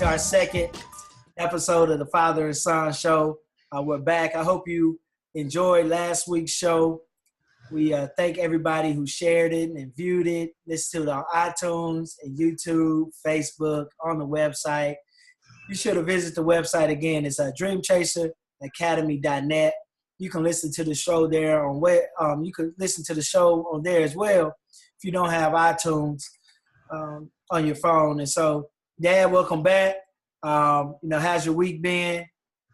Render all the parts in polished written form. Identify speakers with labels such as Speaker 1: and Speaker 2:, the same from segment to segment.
Speaker 1: to our second episode of the Father and Son Show. We're back. I hope you enjoyed last week's show. We thank everybody who shared it and viewed it, listened to it on iTunes and YouTube, Facebook, on the website. You should have visited the website again. It's DreamchaserAcademy.net. You can listen to the show there on where you can listen to the show on there as well if you don't have iTunes on your phone. And so, Dad, welcome back. How's your week been?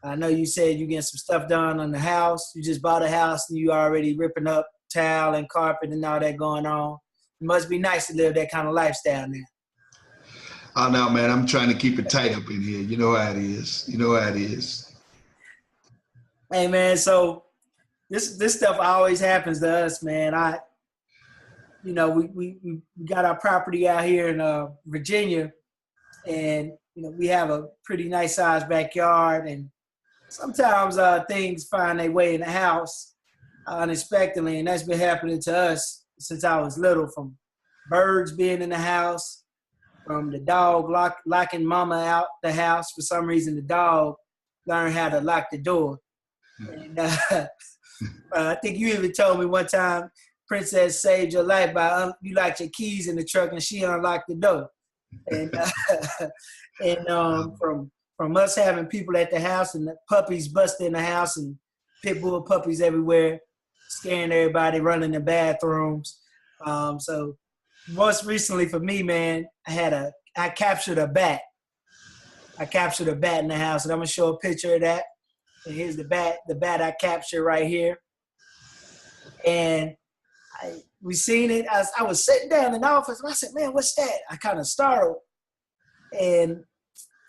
Speaker 1: I know you said you getting some stuff done on the house. You just bought a house and you already ripping up tile and carpet and all that going on. It must be nice to live that kind of lifestyle now.
Speaker 2: Oh, no, man, I'm trying to keep it tight up in here. You know how it is.
Speaker 1: Hey, man, so this stuff always happens to us, man. We got our property out here in Virginia, and, we have a pretty nice sized backyard, and sometimes things find their way in the house unexpectedly, and that's been happening to us since I was little, from birds being in the house, from the dog locking mama out the house. For some reason, the dog learned how to lock the door. And I think you even told me one time Princess saved your life by you locked your keys in the truck and she unlocked the door. And from us having people at the house and the puppies busting in the house and pit bull puppies everywhere, scaring everybody, running the bathrooms. So most recently for me, man, I captured a bat. I captured a bat in the house, and I'm gonna show a picture of that. And here's the bat I captured right here. And we seen it. I was sitting down in the office, and I said, man, what's that? I kind of startled. And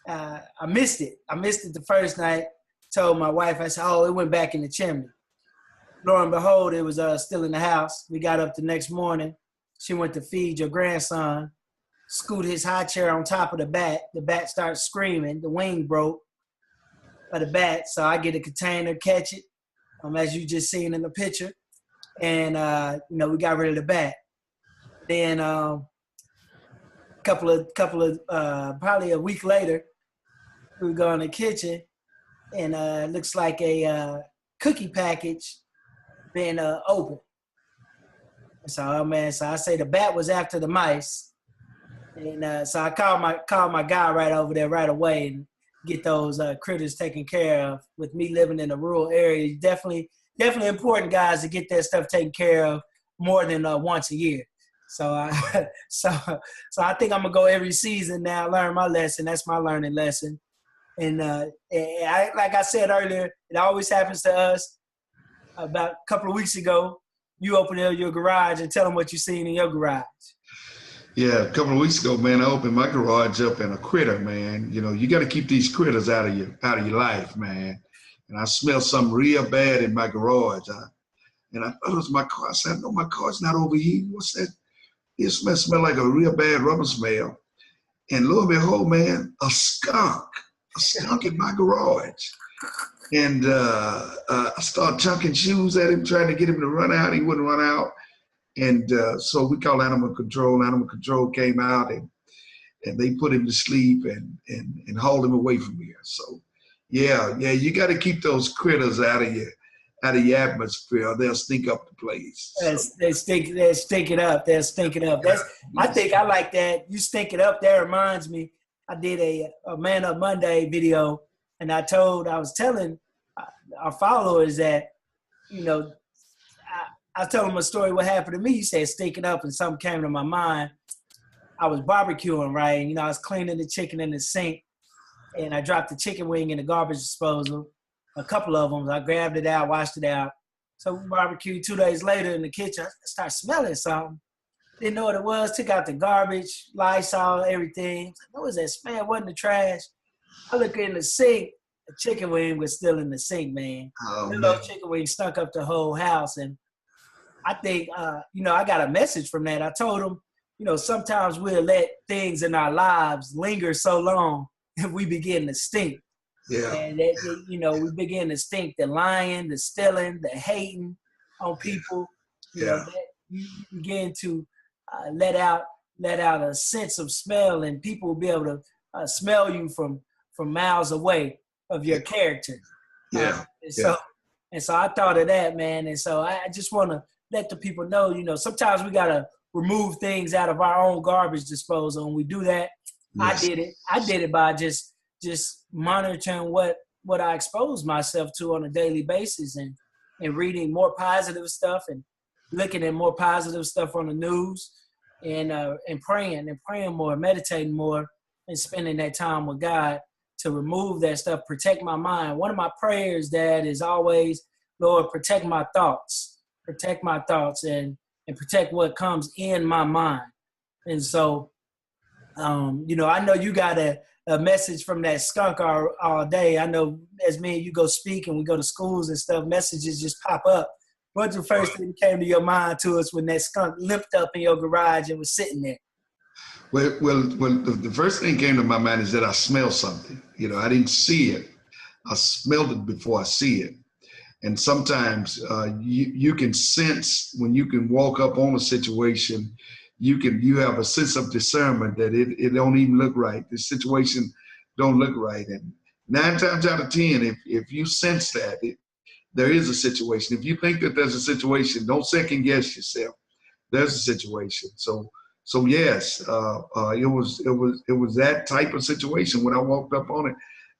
Speaker 1: I missed it. I missed it the first night. Told my wife, I said, oh, it went back in the chimney. Lo and behold, it was still in the house. We got up the next morning. She went to feed your grandson, scoot his high chair on top of the bat. The bat started screaming. The wing broke of the bat. So I get a container, catch it, as you just seen in the picture. And, we got rid of the bat. Then probably a week later, we go in the kitchen, and it looks like a cookie package being opened. So, so I say the bat was after the mice. And so I called my guy right over there right away and get those critters taken care of. With me living in a rural area, definitely important, guys, to get that stuff taken care of more than once a year. So I think I'm gonna go every season now, learn my lesson. That's my learning lesson. And like I said earlier, it always happens to us. About a couple of weeks ago, you opened up your garage and tell them what you seen in your garage.
Speaker 2: Yeah, a couple of weeks ago, man, I opened my garage up and a critter, man. You got to keep these critters out of your life, man. And I smelled something real bad in my garage. And I thought it was my car. I said, no, my car's not overheating. What's that? It smelled like a real bad rubber smell. And lo and behold, man, a skunk in my garage. And I started chunking shoes at him, trying to get him to run out. He wouldn't run out. And so we called animal control. Animal control came out and they put him to sleep and hauled him away from here. So yeah, you got to keep those critters out of your atmosphere. They'll stink up the place.
Speaker 1: They'll stink it up. I think I like that. You stink it up. That reminds me, I did a Man Up Monday video, and I was telling our followers that, I told them a story what happened to me. You said stinking up, and something came to my mind. I was barbecuing, right? And, I was cleaning the chicken in the sink, and I dropped the chicken wing in the garbage disposal. A couple of them. I grabbed it out, washed it out. So we barbecued 2 days later in the kitchen. I started smelling something. Didn't know what it was. Took out the garbage, Lysol, everything. What was that smell? It wasn't the trash. I look in the sink. The chicken wing was still in the sink, man. The little chicken wing stunk up the whole house. And I think, I got a message from that. I told them, sometimes we'll let things in our lives linger so long that we begin to stink.
Speaker 2: Yeah.
Speaker 1: And we begin to stink, the lying, the stealing, the hating on people. You begin to let out a sense of smell, and people will be able to smell you from miles away of your character.
Speaker 2: Yeah.
Speaker 1: So I thought of that, man. And so I just want to let the people know, sometimes we got to remove things out of our own garbage disposal. And we do that. Yes. I did it by just monitoring what I expose myself to on a daily basis and reading more positive stuff and looking at more positive stuff on the news and praying more, meditating more, and spending that time with God to remove that stuff, protect my mind. One of my prayers, Dad, is always, Lord, protect my thoughts and protect what comes in my mind. And so, I know you got a message from that skunk all day. I know as me and you go speak and we go to schools and stuff, messages just pop up. What's the first thing that came to your mind to us when that skunk limped up in your garage and was sitting there?
Speaker 2: Well, the first thing came to my mind is that I smelled something. I didn't see it. I smelled it before I see it. And sometimes you can sense when you can walk up on a situation, you have a sense of discernment that it don't even look right. The situation don't look right. And 9 times out of 10, if you sense that there is a situation, if you think that there's a situation, don't second guess yourself. There's a situation. So yes, it was that type of situation. When I walked up on it,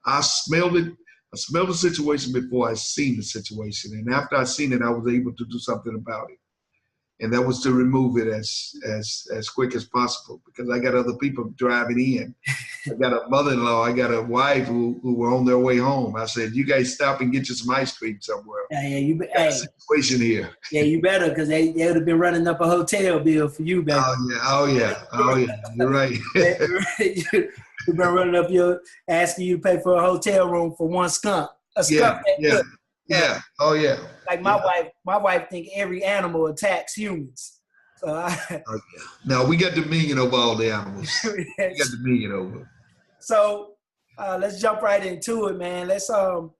Speaker 2: I smelled it. I smelled the situation before I seen the situation, and after I seen it, I was able to do something about it, and that was to remove it as quick as possible, because I got other people driving in. I got a mother-in-law, I got a wife who were on their way home. I said, "You guys stop and get you some ice cream somewhere."
Speaker 1: Yeah, you got
Speaker 2: a situation here.
Speaker 1: Yeah, you better, because they would have been running up a hotel bill for you, baby.
Speaker 2: Oh yeah. You're right.
Speaker 1: You've been running up asking you to pay for a hotel room for one skunk. A skunk.
Speaker 2: Yeah. Oh yeah.
Speaker 1: Like my wife think every animal attacks humans. So
Speaker 2: no, we got dominion over all the animals. We got dominion over.
Speaker 1: So let's jump right into it, man. Let's talk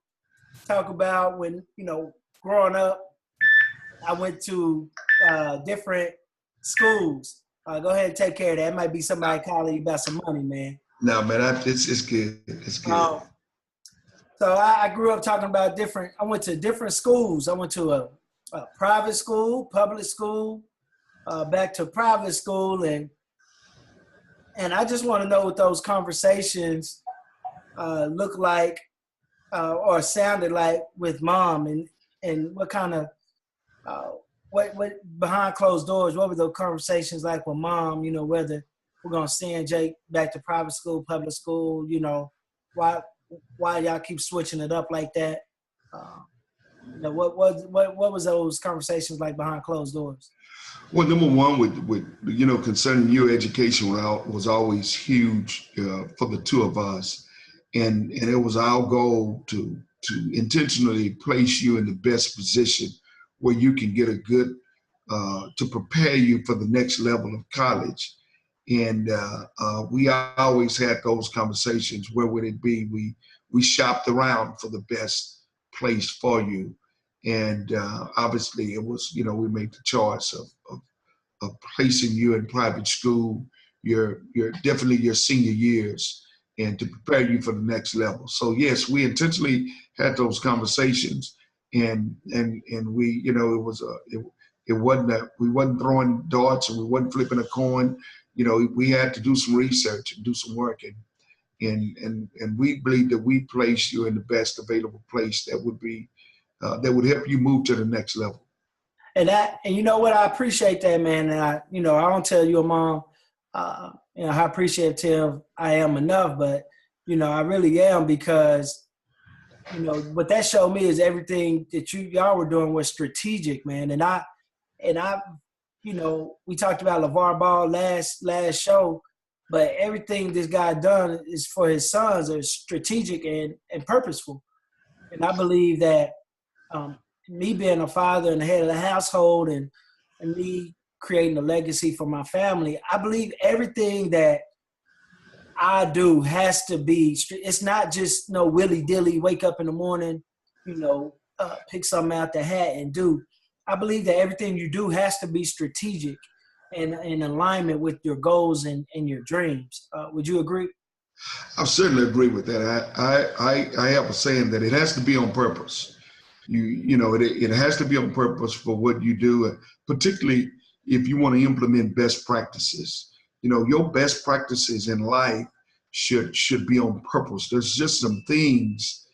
Speaker 1: about when, growing up, I went to different schools. Go ahead and take care of that. It might be somebody calling you about some money, man.
Speaker 2: No, man, it's good. It's good.
Speaker 1: So I grew up talking about I went to different schools. I went to a private school, public school, back to private school. And I just want to know what those conversations look like or sounded like with Mom, and what kind of, what behind closed doors, what were those conversations like with Mom, whether we're going to send Jake back to private school, public school, why y'all keep switching it up like that? What was those conversations like behind closed doors?
Speaker 2: Well, number one, with concerning your education was always huge for the two of us, and it was our goal to intentionally place you in the best position where you can get a good to prepare you for the next level of college. And we always had those conversations. Where would it be? We shopped around for the best place for you. And obviously it was, we made the choice of placing you in private school, definitely your senior years, and to prepare you for the next level. So yes, we intentionally had those conversations, and we, it wasn't we wasn't throwing darts and we wasn't flipping a coin. We had to do some research and do some work, and we believe that we placed you in the best available place that would help you move to the next level.
Speaker 1: And you know what, I appreciate that, man. And I don't tell your mom, how appreciative I am enough, but I really am, because what that showed me is everything that y'all were doing was strategic, man. And I we talked about LeVar Ball last show, but everything this guy done is for his sons are strategic and purposeful. And I believe that me being a father and the head of the household and me creating a legacy for my family, I believe everything that I do has to be, it's not just no willy-dilly, wake up in the morning, pick something out the hat and do. I believe that everything you do has to be strategic and in alignment with your goals and your dreams. Would you agree?
Speaker 2: I certainly agree with that. I have a saying that it has to be on purpose. It has to be on purpose for what you do, particularly if you want to implement best practices. Your best practices in life should be on purpose. There's just some things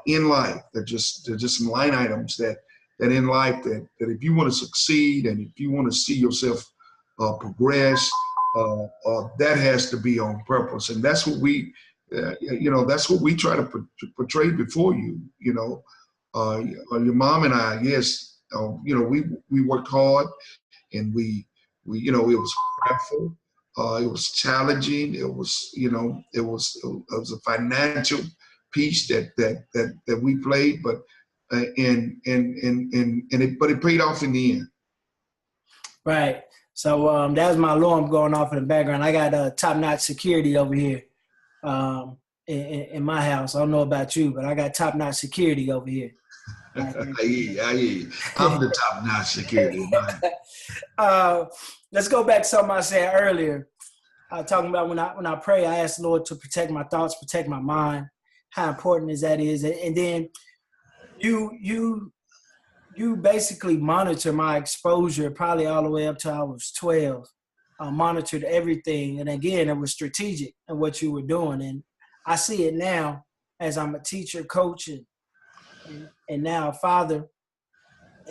Speaker 2: in life there's just some line items that in life that if you want to succeed and if you want to see yourself progress, that has to be on purpose, and that's what that's what we try to portray before you. Your mom and I, yes, we worked hard, and we it was hurtful, it was challenging, it was a financial piece that we played, but but it paid off in the end.
Speaker 1: Right. So that was my alarm going off in the background. I got top-notch security over here in my house. I don't know about you, but I got top-notch security over here.
Speaker 2: I hear you. I'm the top-notch security.
Speaker 1: Let's go back to something I said earlier. Talking about when I pray, I ask the Lord to protect my thoughts, protect my mind. How important that is. And then you basically monitor my exposure probably all the way up till I was 12. I monitored everything. And again, it was strategic in what you were doing. And I see it now as I'm a teacher, coach, and now a father.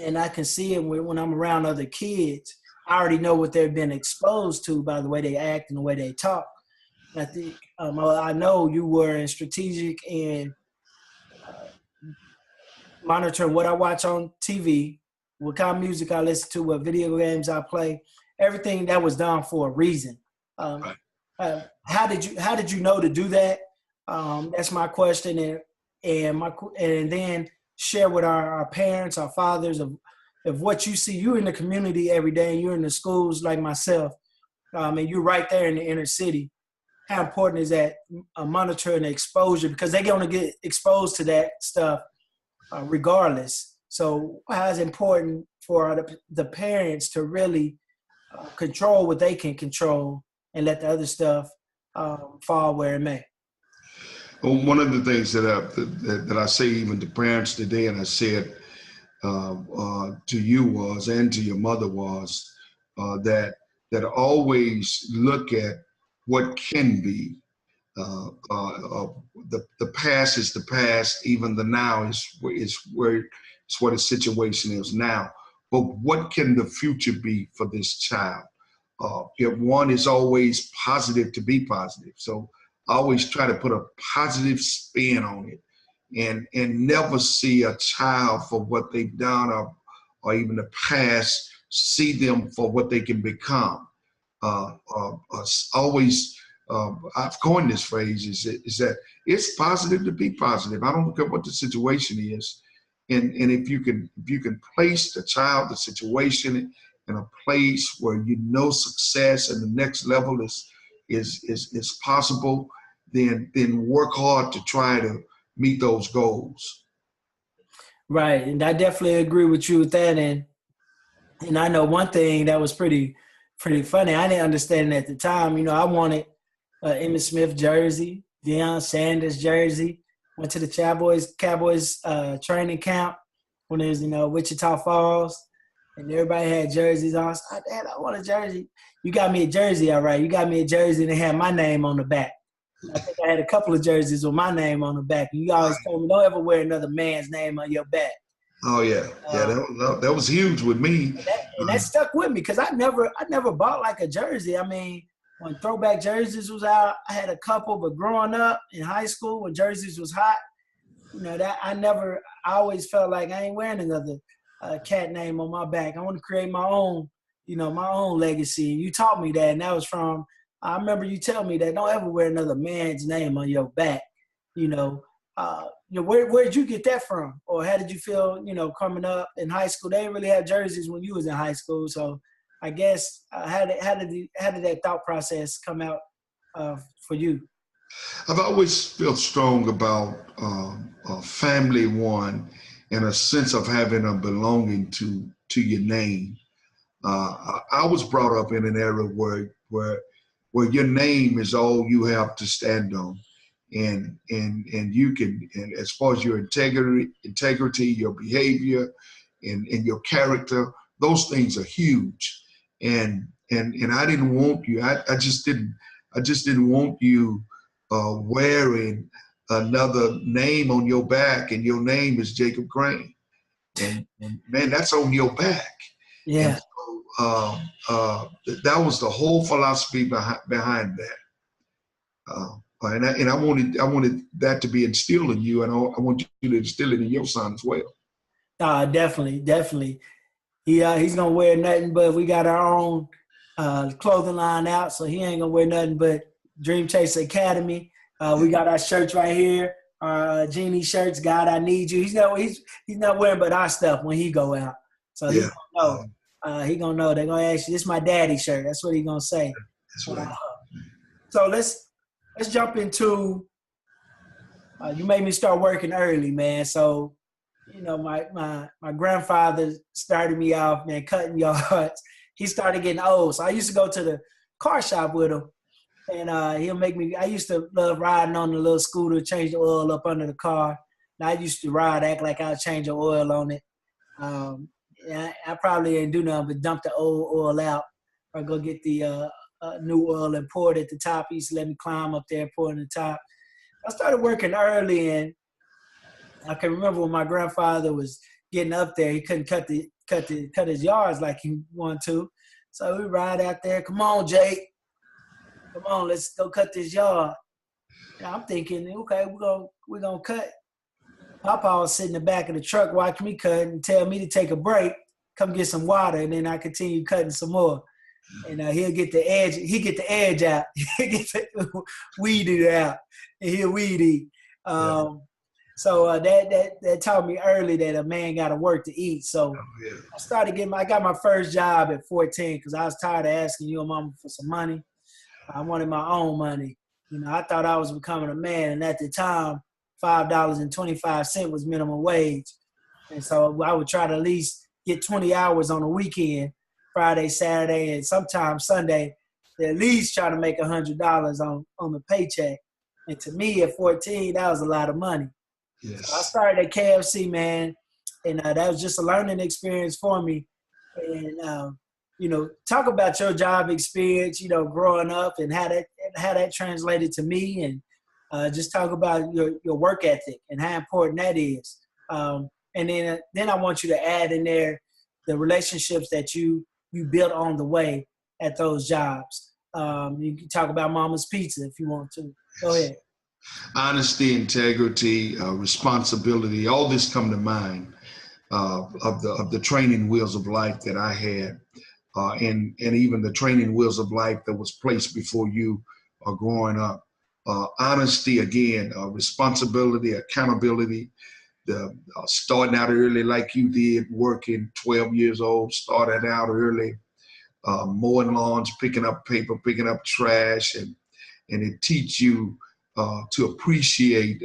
Speaker 1: And I can see it when I'm around other kids. I already know what they've been exposed to by the way they act and the way they talk. And I think I know you were in strategic and monitoring what I watch on TV, what kind of music I listen to, what video games I play. Everything that was done for a reason.
Speaker 2: Right.
Speaker 1: How did you know to do that? That's my question, and then share with our parents, our fathers of what you see. You're in the community every day, and you're in the schools like myself, and you're right there in the inner city. How important is that monitoring the exposure, because they're going to get exposed to that stuff regardless. So how is it important for the parents to really control what they can control and let the other stuff fall where it may?
Speaker 2: Well, one of the things that I say even to parents today, and I said to you was, and to your mother was, that always look at what can be. The past is the past. Even the now is what the situation is now. But what can the future be for this child? One is always positive to be positive. So I always try to put a positive spin on it, and never see a child for what they've done or even the past. See them for what they can become. Always. I've coined this phrase is that it's positive to be positive. I don't care what the situation is, and if you can place the child, the situation in a place where success and the next level is possible, then work hard to try to meet those goals.
Speaker 1: Right, and I definitely agree with you with that. And I know one thing that was pretty funny. I didn't understand it at the time. I wanted Emmitt Smith jersey, Deion Sanders jersey. Went to the Cowboys training camp when it was Wichita Falls, and everybody had jerseys on. I said, Dad, I want a jersey. You got me a jersey, all right. You got me a jersey and it had my name on the back. I think I had a couple of jerseys with my name on the back. And you always told me, don't ever wear another man's name on your back.
Speaker 2: Oh yeah, that was huge with me.
Speaker 1: And that stuck with me because I never bought like a jersey. I mean, when throwback jerseys was out, I had a couple, but growing up in high school when jerseys was hot, I always felt like I ain't wearing another cat name on my back. I want to create my own, my own legacy. And you taught me that, and that was from, I remember you telling me that don't ever wear another man's name on your back. Where'd you get that from? Or how did you feel, coming up in high school? They didn't really have jerseys when you was in high school, so I guess how did that thought process come out for you?
Speaker 2: I've always felt strong about family, one, and a sense of having a belonging to your name. I was brought up in an era where where your name is all you have to stand on. And you can, and as far as your integrity, your behavior, and your character, those things are huge. And I didn't want you. I just didn't want you wearing another name on your back, and your name is Jacob Crane. And man, that's on your back.
Speaker 1: Yeah.
Speaker 2: And so, that was the whole philosophy behind that. And I wanted that to be instilled in you, and I want you to instill it in your son as well.
Speaker 1: Definitely. He's gonna wear nothing but, we got our own clothing line out, so he ain't gonna wear nothing but Dreamchaser Academy. We got our shirts right here, our Genie shirts. God, I need you. He's not wearing but our stuff when he go out, so he's gonna know. He gonna know. They're gonna ask you, "This is my daddy shirt." That's what he gonna say.
Speaker 2: That's right.
Speaker 1: So let's jump into. You made me start working early, man. So, you know, my grandfather started me off, man, cutting yards. He started getting old, so I used to go to the car shop with him, and he'll make me. I used to love riding on the little scooter, change the oil up under the car. And I used to act like I'd change the oil on it. I probably didn't do nothing but dump the old oil out, or go get the new oil and pour it at the top. He used to let me climb up there and pour it in the top. I started working early, and I can remember when my grandfather was getting up there, he couldn't cut his yards like he wanted to. So we ride out there. Come on, Jake. Come on, let's go cut this yard. And I'm thinking, okay, we're gonna cut. Papa was sitting in the back of the truck watching me cut and tell me to take a break, come get some water, and then I continue cutting some more. And he'll get the edge. He get the edge out. He get the weed it out, and he'll weed eat. So that taught me early that a man got to work to eat. So I got my first job at 14 because I was tired of asking your mama for some money. I wanted my own money. You know, I thought I was becoming a man, and at the time, $5.25 was minimum wage. And so I would try to at least get 20 hours on the weekend, Friday, Saturday, and sometimes Sunday, to at least try to make $100 on the paycheck. And to me, at 14, that was a lot of money.
Speaker 2: Yes.
Speaker 1: So I started at KFC, man, and that was just a learning experience for me. And you know, talk about your job experience, you know, growing up, and how that translated to me, and just talk about your work ethic and how important that is. And then I want you to add in there the relationships that you built on the way at those jobs. You can talk about Mama's Pizza if you want to. Go ahead.
Speaker 2: Honesty, integrity, responsibility, all this come to mind of the training wheels of life that I had, and even the training wheels of life that was placed before you growing up. Honesty, again, responsibility, accountability, the starting out early like you did, working 12 years old, started out early, mowing lawns, picking up paper, picking up trash, and it teach you to appreciate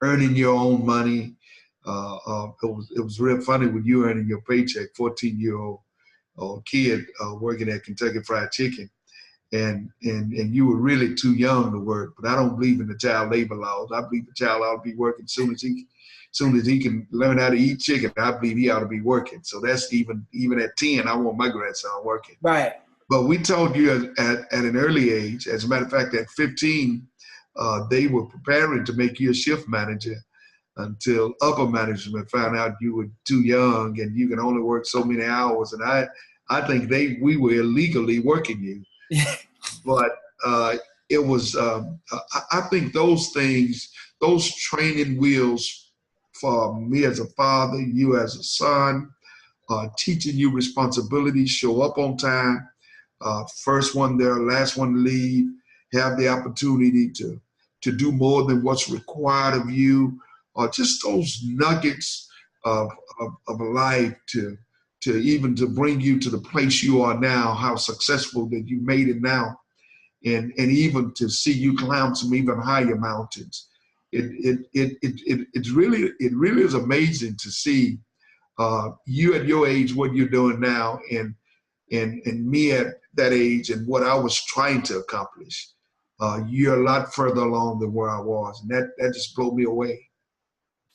Speaker 2: earning your own money. It was real funny when you earning your paycheck, 14-year-old kid working at Kentucky Fried Chicken, and you were really too young to work. But I don't believe in the child labor laws. I believe the child ought to be working soon as he can learn how to eat chicken. I believe he ought to be working. So that's even at 10, I want my grandson working.
Speaker 1: Right.
Speaker 2: But we told you at an early age. As a matter of fact, at 15, they were preparing to make you a shift manager until upper management found out you were too young and you can only work so many hours. And I think we were illegally working you. But it was, I think those things, those training wheels for me as a father, you as a son, teaching you responsibility, show up on time, first one there, last one to leave, have the opportunity to do more than what's required of you, or just those nuggets of life to bring you to the place you are now, how successful that you made it now, and even to see you climb some even higher mountains. It really is amazing to see you at your age, what you're doing now, and me at that age and what I was trying to accomplish, you're a lot further along than where I was. And that just blew me away.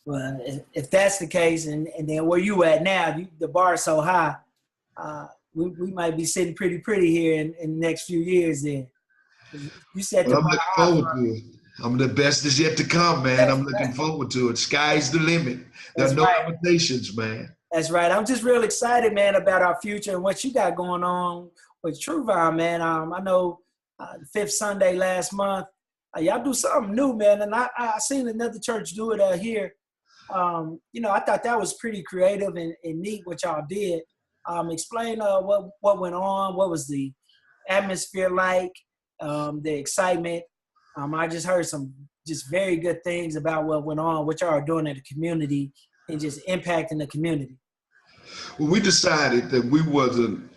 Speaker 1: Well, if that's the case, and then where you at now, the bar is so high, we might be sitting pretty here in the next few years then. You set the
Speaker 2: Well, I'm
Speaker 1: bar
Speaker 2: looking
Speaker 1: high
Speaker 2: forward to it. The best is yet to come, man. I'm looking forward to it. Sky's the limit. There are no limitations, man.
Speaker 1: That's right. I'm just real excited, man, about our future and what you got going on with True Vine, man. I know the fifth Sunday last month, y'all do something new, man. And I seen another church do it here. I thought that was pretty creative and neat what y'all did. Explain what went on, what was the atmosphere like, the excitement. I just heard some just very good things about what went on, what y'all are doing in the community and just impacting the community.
Speaker 2: Well, we decided that we wasn't,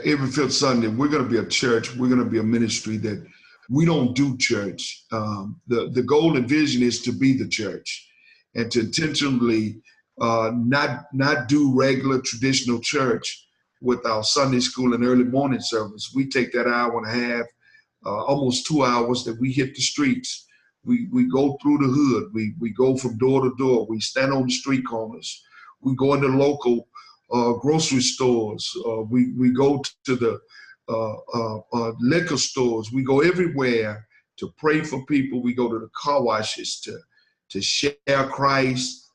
Speaker 2: every fifth Sunday, we're going to be a church, we're going to be a ministry that we don't do church. The goal and vision is to be the church and to intentionally not do regular traditional church with our Sunday school and early morning service. We take that hour and a half, almost 2 hours that we hit the streets. We go through the hood. We go from door to door. We stand on the street corners. We go into local grocery stores. We go to the liquor stores. We go everywhere to pray for people. We go to the car washes to share Christ.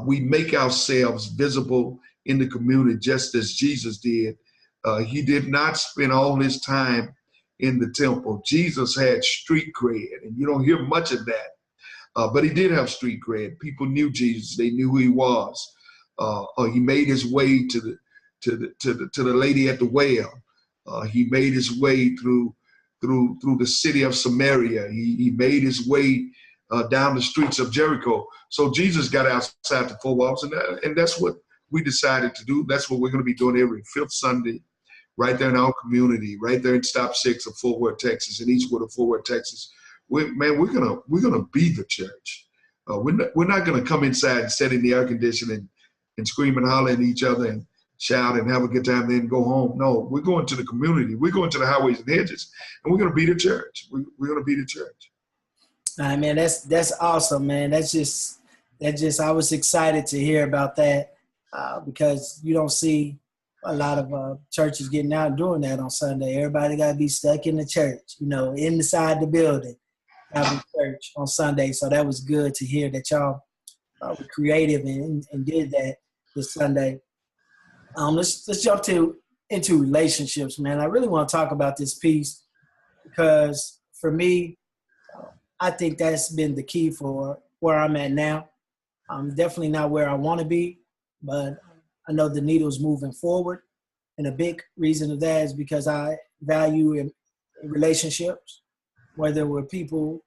Speaker 2: We make ourselves visible in the community just as Jesus did. He did not spend all his time in the temple. Jesus had street cred, and you don't hear much of that. But he did have street cred. People knew Jesus. They knew who he was. He made his way to the lady at the well. He made his way through the city of Samaria. He made his way down the streets of Jericho. So Jesus got outside the 4 walls, and that's what we decided to do. That's what we're going to be doing every fifth Sunday, right there in our community, right there in Stop 6 of Fort Worth, Texas, in Eastwood of Fort Worth, Texas. We're gonna be the church. We're not gonna come inside and sit in the air conditioning and scream and holler at each other and shout and have a good time, then go home. No, we're going to the community. We're going to the highways and hedges, and we're gonna be the church. We're gonna be the church.
Speaker 1: All right, man, that's awesome, man. That just I was excited to hear about that because you don't see a lot of churches getting out and doing that on Sunday. Everybody got to be stuck in the church, inside the building, having church on Sunday. So that was good to hear that y'all were creative and did that this Sunday. Let's jump into relationships, man. I really want to talk about this piece because for me, I think that's been the key for where I'm at now. I'm definitely not where I want to be, but I know the needle's moving forward. And a big reason of that is because I value in relationships, whether with people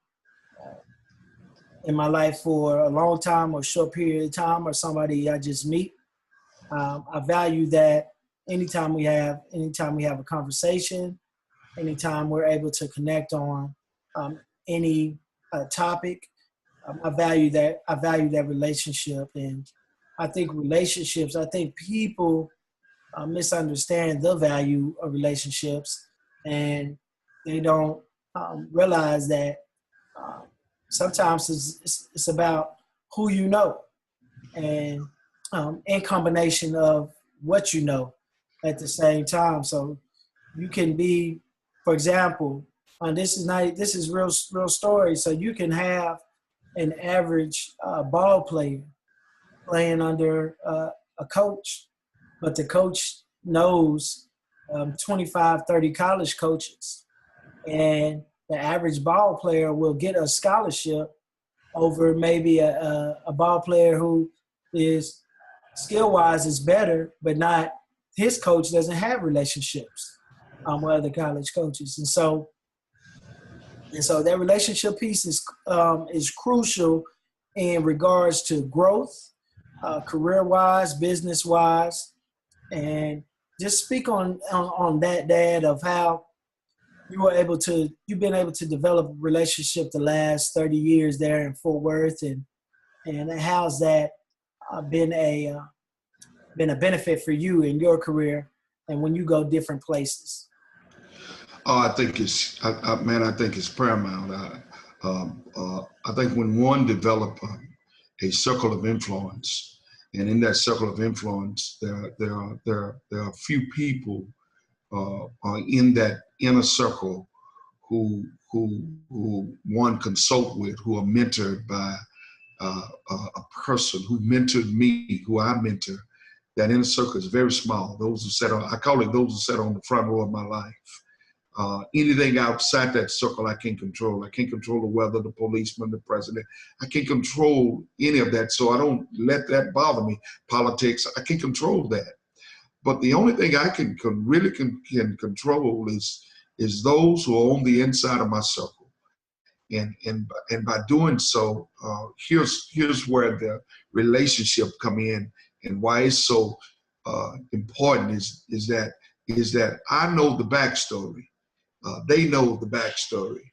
Speaker 1: in my life for a long time or short period of time or somebody I just meet. I value that anytime we have a conversation, anytime we're able to connect on any topic, I value that relationship. And I think people misunderstand the value of relationships, and they don't realize that sometimes it's about who you know, and in combination of what you know at the same time. So you can be, for example, this is real story. So you can have an average ball player playing under a coach, but the coach knows 25, 30 college coaches, and the average ball player will get a scholarship over maybe a ball player who is skill-wise is better, but not his coach doesn't have relationships with other college coaches, and so that relationship piece is crucial in regards to growth, career-wise, business-wise. And just speak on that, Dad, of how you've been able to develop a relationship the last 30 years there in Fort Worth, and how's that been a benefit for you in your career and when you go different places?
Speaker 2: Oh, I think it's, man, I think it's paramount. I think when one develop a circle of influence, and in that circle of influence, there are a few people in that inner circle who one consult with, who are mentored by a person who mentored me, who I mentor. That inner circle is very small. Those who sat on, I call it those who sat on the front row of my life. Anything outside that circle, I can't control. I can't control the weather, the policeman, the president. I can't control any of that, so I don't let that bother me. Politics, I can't control that. But the only thing I can really control is those who are on the inside of my circle. And by doing so, here's where the relationship come in, and why it's so important is that I know the backstory. They know the backstory,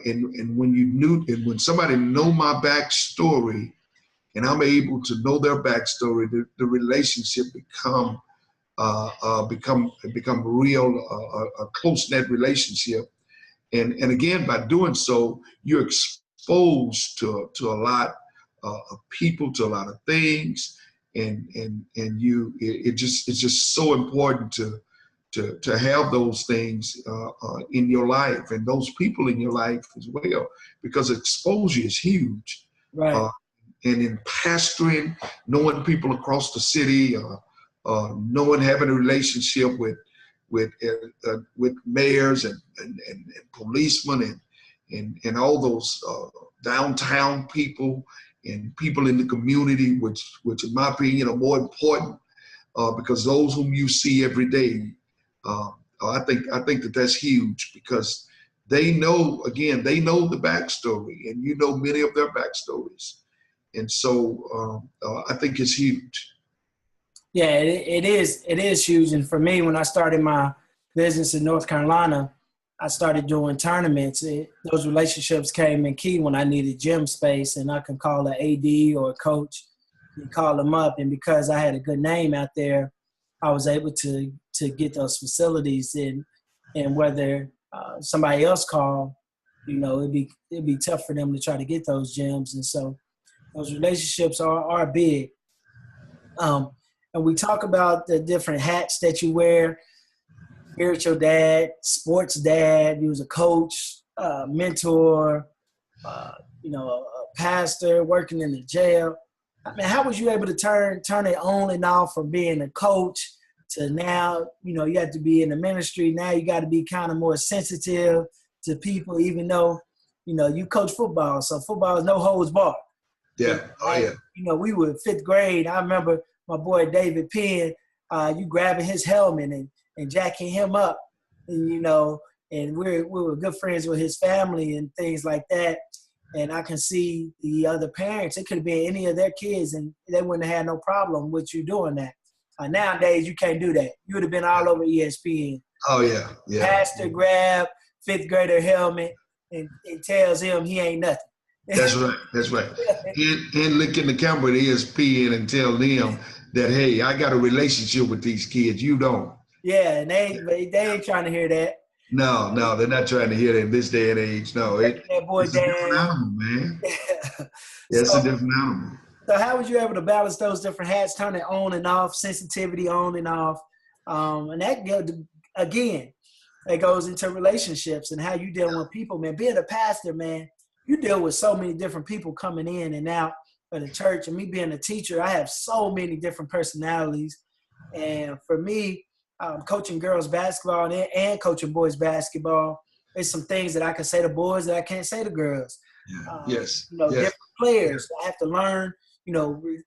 Speaker 2: and when somebody know my backstory, and I'm able to know their backstory, the relationship become real, a close-knit relationship. And again, by doing so, you're exposed to a lot of people, to a lot of things, and it's just so important to have those things in your life, and those people in your life as well, because exposure is huge.
Speaker 1: Right.
Speaker 2: And in pastoring, knowing people across the city, knowing, having a relationship with mayors and policemen and all those downtown people and people in the community, which in my opinion are more important, because those whom you see every day, I think that's huge, because they know the backstory, and you know many of their backstories, and so I think it's huge.
Speaker 1: Yeah, it is huge. And for me, when I started my business in North Carolina, I started doing tournaments. Those relationships came in key when I needed gym space, and I can call an AD or a coach and call them up. And because I had a good name out there, I was able to get those facilities in. And whether somebody else called, it'd be tough for them to try to get those gyms. And so those relationships are big. And we talk about the different hats that you wear: spiritual dad, sports dad, you was a coach, mentor, a pastor, working in the jail. I mean, how was you able to turn it on and off from being a coach to now, you have to be in the ministry. Now you got to be kind of more sensitive to people, even though, you coach football. So football is no holds barred.
Speaker 2: Yeah. Oh, yeah.
Speaker 1: We were fifth grade. I remember my boy David Penn, you grabbing his helmet and jacking him up, and and we were good friends with his family and things like that. And I can see the other parents, it could have been any of their kids, and they wouldn't have had no problem with you doing that. Nowadays, you can't do that. You would have been all over ESPN.
Speaker 2: Oh, yeah. Yeah.
Speaker 1: Pastor grab fifth grader helmet and tells him he ain't nothing.
Speaker 2: That's right. That's right. And look in the camera at ESPN and tell them that, hey, I got a relationship with these kids. You don't.
Speaker 1: Yeah, and they ain't trying to hear that.
Speaker 2: No, they're not trying to hear that in this day and age. No, it's a different animal, man. It's a different animal.
Speaker 1: So how was you able to balance those different hats, turn it on and off, sensitivity on and off? And that, again, that goes into relationships and how you deal with people, man. Being a pastor, man, you deal with so many different people coming in and out of the church. And me being a teacher, I have so many different personalities. And for me, coaching girls basketball and coaching boys basketball, there's some things that I can say to boys that I can't say to girls.
Speaker 2: Yes.
Speaker 1: Different players. I have to learn,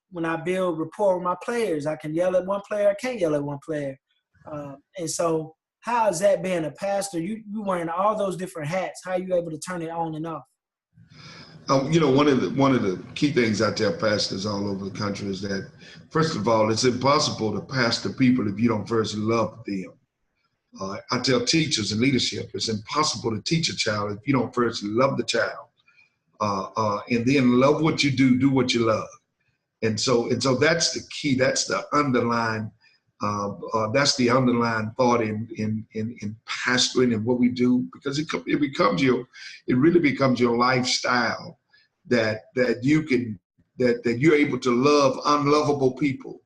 Speaker 1: when I build rapport with my players, I can yell at one player, I can't yell at one player. And so how is that being a pastor? You wearing all those different hats. How are you able to turn it on and off?
Speaker 2: One of the key things I tell pastors all over the country is that, first of all, it's impossible to pastor people if you don't first love them. I tell teachers and leadership, it's impossible to teach a child if you don't first love the child, and then love what you do what you love. And so that's the key. That's the underlying That's the underlying thought in pastoring and what we do, because it really becomes your lifestyle, that you're able to love unlovable people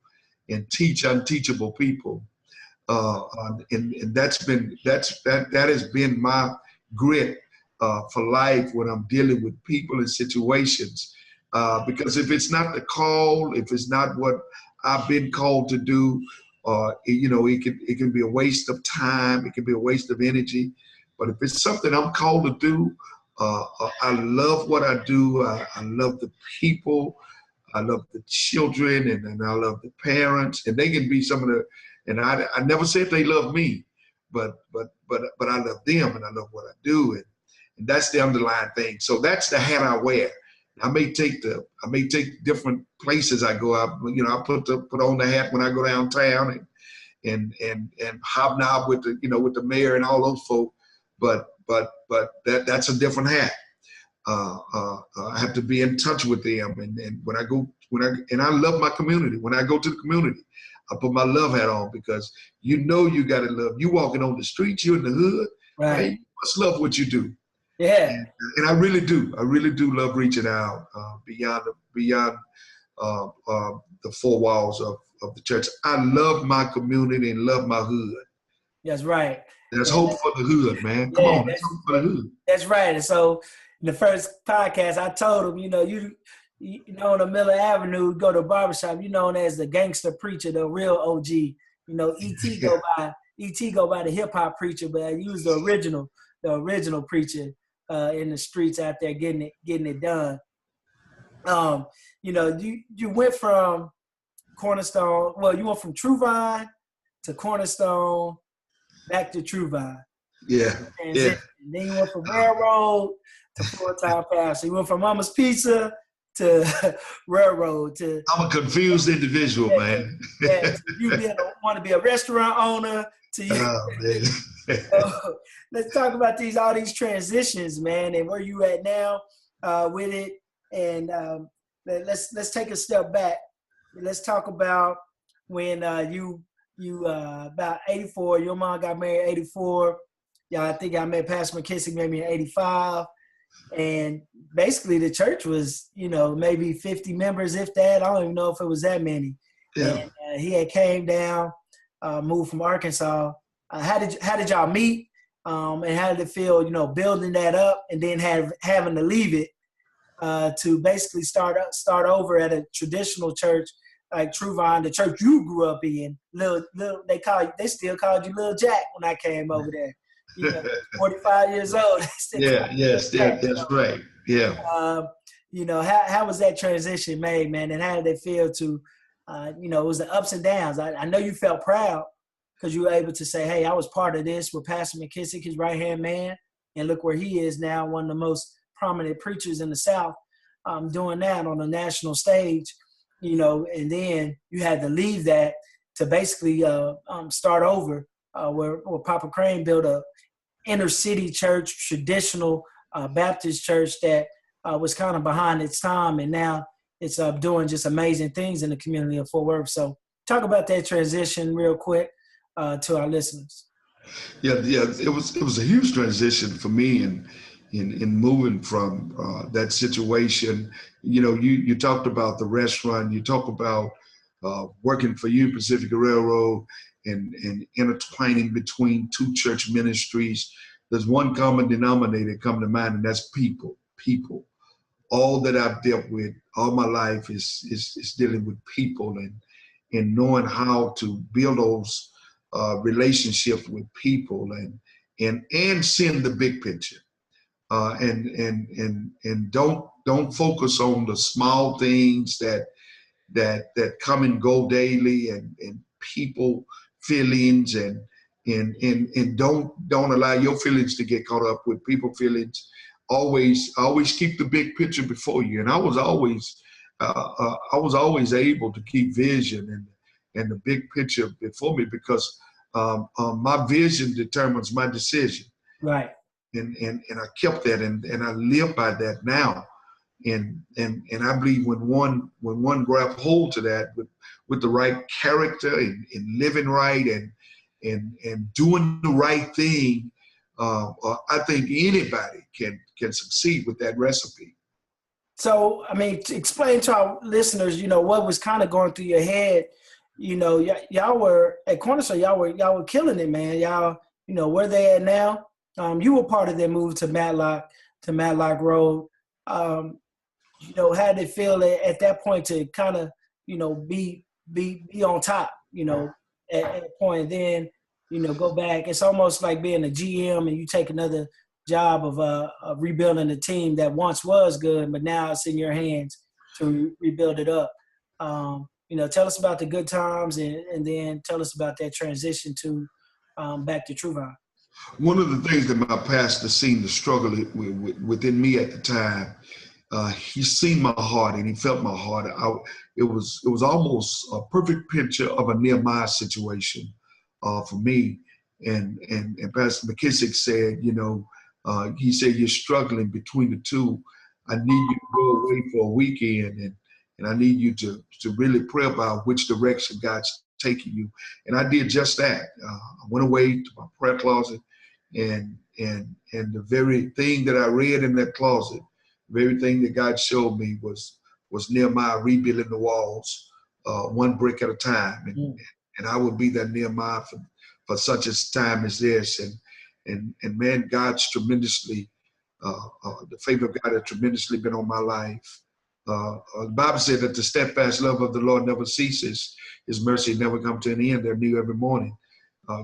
Speaker 2: and teach unteachable people. And that has been my grit for life when I'm dealing with people and situations. Because if it's not the call, if it's not what I've been called to do, it can be a waste of time. It can be a waste of energy. But if it's something I'm called to do, I love what I do. I love the people. I love the children, and I love the parents. And they can be some of the. And I never said they love me, but I love them, and I love what I do, and that's the underlying thing. So that's the hat I wear. I may take different places I go out. I put on the hat when I go downtown and hobnob with the mayor and all those folk. But that's a different hat. I have to be in touch with them, and I love my community. When I go to the community, I put my love hat on, because you got to love. You walking on the streets, you in the hood, right? You must love what you do.
Speaker 1: Yeah.
Speaker 2: And I really do. I really do love reaching out beyond the four walls of the church. I love my community and love my hood.
Speaker 1: That's right.
Speaker 2: There's hope for the hood, man. Come on, there's hope for the hood.
Speaker 1: That's right. And so in the first podcast, I told him, on the Miller Avenue, go to a barbershop, known as the gangster preacher, the real OG. E.T. go by the hip hop preacher, but I use the original preacher in the streets out there getting it done. You went from Cornerstone. Well, you went from True Vine to Cornerstone, back to True Vine.
Speaker 2: Yeah. Yeah.
Speaker 1: And then you went from Railroad to full-time pastor. You went from Mama's Pizza to Railroad to.
Speaker 2: I'm a confused individual, man.
Speaker 1: Yeah, you want to be a restaurant owner to you.
Speaker 2: Oh, man.
Speaker 1: So, let's talk about all these transitions, man, and where you at now with it. And let's take a step back. Let's talk about when you about 84. Your mom got married in 84. Yeah, I think I met Pastor McKissick maybe in 85. And basically the church was, maybe 50 members, if that. I don't even know if it was that many.
Speaker 2: Yeah.
Speaker 1: And he had came down, moved from Arkansas. How did y'all meet? And how did it feel, building that up and then having to leave it to basically start over at a traditional church like True Vine, the church you grew up in? They still called you Lil Jack when I came over there. 45 years old.
Speaker 2: That's right. Yeah.
Speaker 1: How was that transition made, man? And how did it feel to, it was the ups and downs. I know you felt proud because you were able to say, hey, I was part of this with Pastor McKissick, his right-hand man, and look where he is now, one of the most prominent preachers in the South, doing that on a national stage, and then you had to leave that to basically start over where Papa Crane built a inner city church, traditional Baptist church that was kind of behind its time, and now it's doing just amazing things in the community of Fort Worth. So talk about that transition real quick to our listeners.
Speaker 2: Yeah, it was a huge transition for me in moving from that situation. You talked about the restaurant, you talk about working for Union Pacific Railroad, and intertwining between two church ministries. There's one common denominator come to mind, and that's people. All that I've dealt with all my life is dealing with people and knowing how to build those relationships with people and seeing the big picture. And don't focus on the small things that come and go daily and people feelings and don't allow your feelings to get caught up with people feelings. Always keep the big picture before you. And I was always able to keep vision and the big picture before me, because my vision determines my decision.
Speaker 1: Right.
Speaker 2: And I kept that and I live by that now. And I believe when one grab hold to that with the right character and living right and doing the right thing, I think anybody can succeed with that recipe.
Speaker 1: So, I mean, to explain to our listeners, what was kind of going through your head. Y'all were at Cornerstone. Y'all were killing it, man. Y'all, where they at now. You were part of their move to Matlock Road. How did it feel at that point to kind of, be on top, at a point, and then, go back. It's almost like being a GM and you take another job of rebuilding a team that once was good, but now it's in your hands to rebuild it up. Tell us about the good times and then tell us about that transition to back to Truvine.
Speaker 2: One of the things that my pastor seen the struggle within me at the time, he seen my heart and he felt my heart. It was almost a perfect picture of a Nehemiah situation for me. And Pastor McKissick said, he said, you're struggling between the two. I need you to go away for a weekend and I need you to really pray about which direction God's taking you. And I did just that. I went away to my prayer closet and the very thing that I read in that closet, the very thing that God showed me was Nehemiah rebuilding the walls, one brick at a time. And I would be that Nehemiah for such a time as this. And man, God's tremendously, the favor of God has tremendously been on my life. The Bible said that the steadfast love of the Lord never ceases. His mercy never comes to an end. They're new every morning.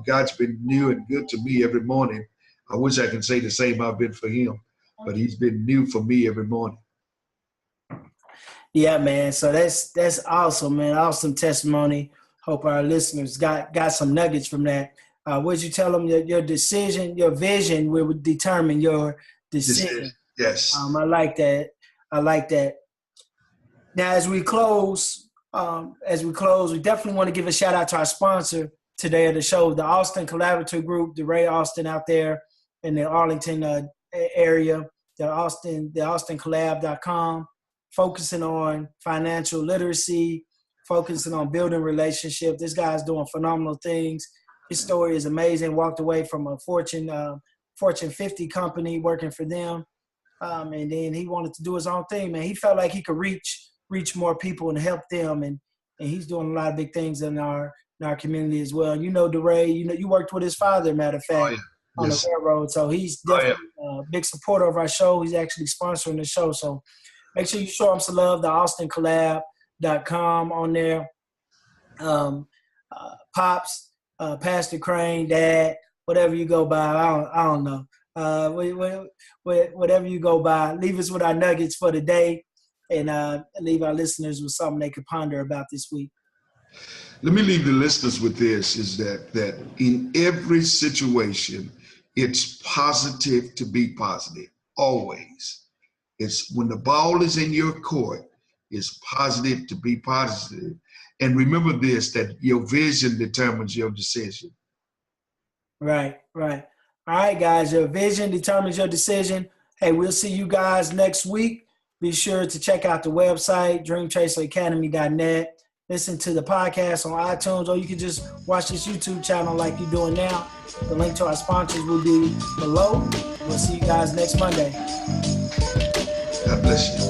Speaker 2: God's been new and good to me every morning. I wish I could say the same I've been for him, but he's been new for me every morning.
Speaker 1: Yeah, man. So that's awesome, man. Awesome testimony. Hope our listeners got some nuggets from that. Would you tell them your decision, your vision will determine your decision?
Speaker 2: Yes.
Speaker 1: I like that. Now, as we close, we definitely want to give a shout out to our sponsor today of the show, the Alston Collaborative Group, Derey Alston out there in the Arlington area, the AustinCollab.com, focusing on financial literacy, focusing on building relationships. This guy's doing phenomenal things. His story is amazing. Walked away from a Fortune 50 company working for them, and then he wanted to do his own thing. Man, he felt like he could reach more people and help them, and he's doing a lot of big things in our community as well. Derey, you worked with his father, matter of fact, on the railroad, so he's definitely a big supporter of our show. He's actually sponsoring the show, so make sure you show him some love. The AustinCollab.com on there. Pops, Pastor Crane, Dad, whatever you go by, I don't know. Whatever you go by, leave us with our nuggets for the day, and leave our listeners with something they could ponder about this week.
Speaker 2: Let me leave the listeners with this, is that in every situation, it's positive to be positive, always. It's when the ball is in your court, it's positive to be positive. And remember this, that your vision determines your decision. Right.
Speaker 1: All right, guys, your vision determines your decision. Hey, we'll see you guys next week. Be sure to check out the website, dreamchaseracademy.net. Listen to the podcast on iTunes, or you can just watch this YouTube channel like you're doing now. The link to our sponsors will be below. We'll see you guys next Monday.
Speaker 2: God bless you.